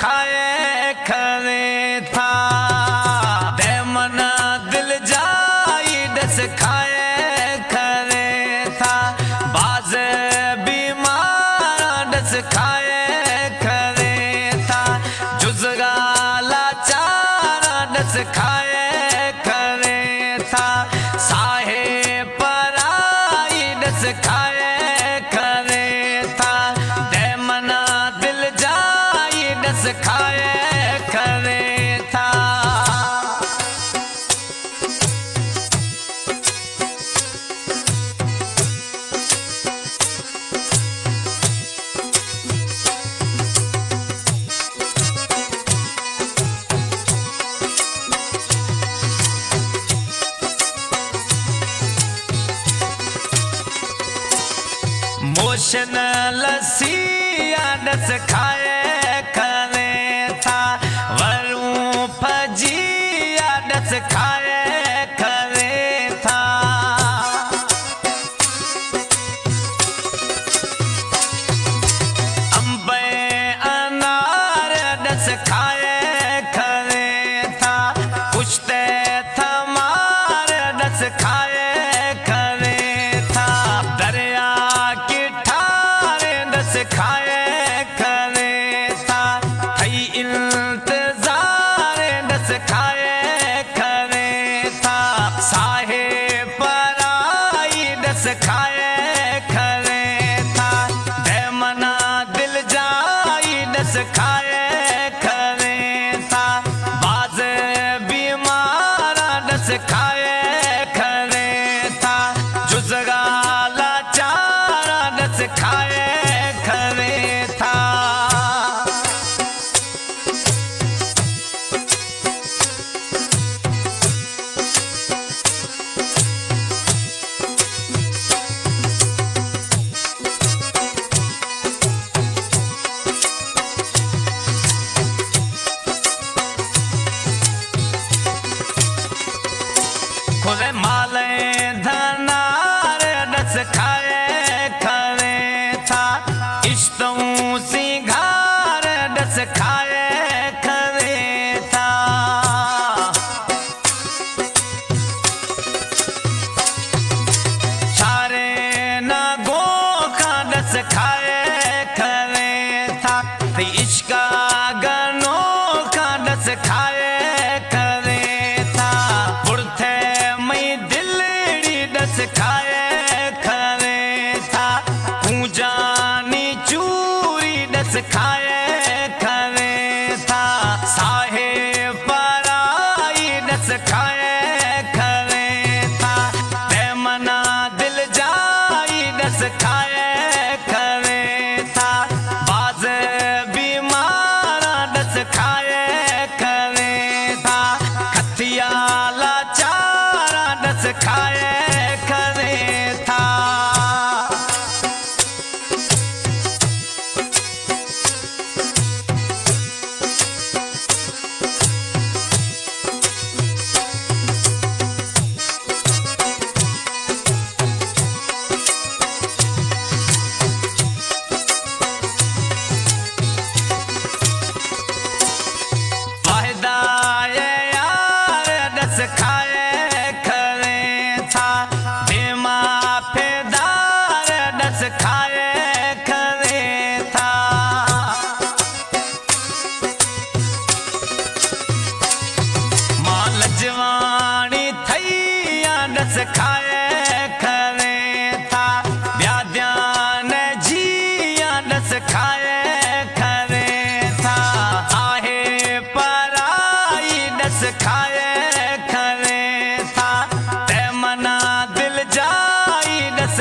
खाए खरे था दे मना दिल जाई डस खाए खरे था बाज बीमार डस खाए खरे था जुजगाला चारा डस खाए खरे था साहे पराई डस खाए खरे था दे मना दिल जाई डस खाए खरे था। मोशन लसिया डस खाए खरे था वरू फजिया डस खाए खरे था अम्बे अनार डस खाए खरे था कुश्ते थमार डस खाए खरे था दरिया खाए खरे था थई इंतजार डस खाए खरे था साहे पराई डस खाए खरे था दे मना दिल जाई डस खाए खरे था बाज बीमार डस खाए खरे था जुजगाला चारा डस खाए खरे था। खुले माले धनार डस खाए खरे था इश्तों सिंगार डस खाए खरे था सारे नगो का डस खाए खरे था इश्का गनो का डस खाए खरे था बुढ़े मई दिलड़ी डस खाए खरे था पूजानी चूरी डस खाए खरे था साहे पराई डस खाए खरे था दे मना दिल जाई डस खाए खरे था बाज बीमार डस खाए खरे था खतियाला चारा डस खाए खरे था। खाए खरे था बेमा फेदार डस खाए खरे था माल जवानी थैया डस खाए खरे था ब्याद्यान जिया डस खाए खरे था आहे पराई डस खाए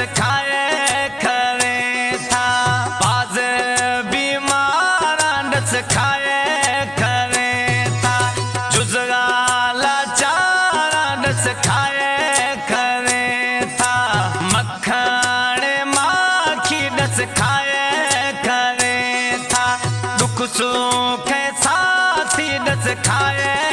खाए खरे था बाज बीमार डस खाए खरे था जुजगाला चारा डस खाए खरे था मक्खण माखी डस खाए खरे था दुख सुख साथी डस खाए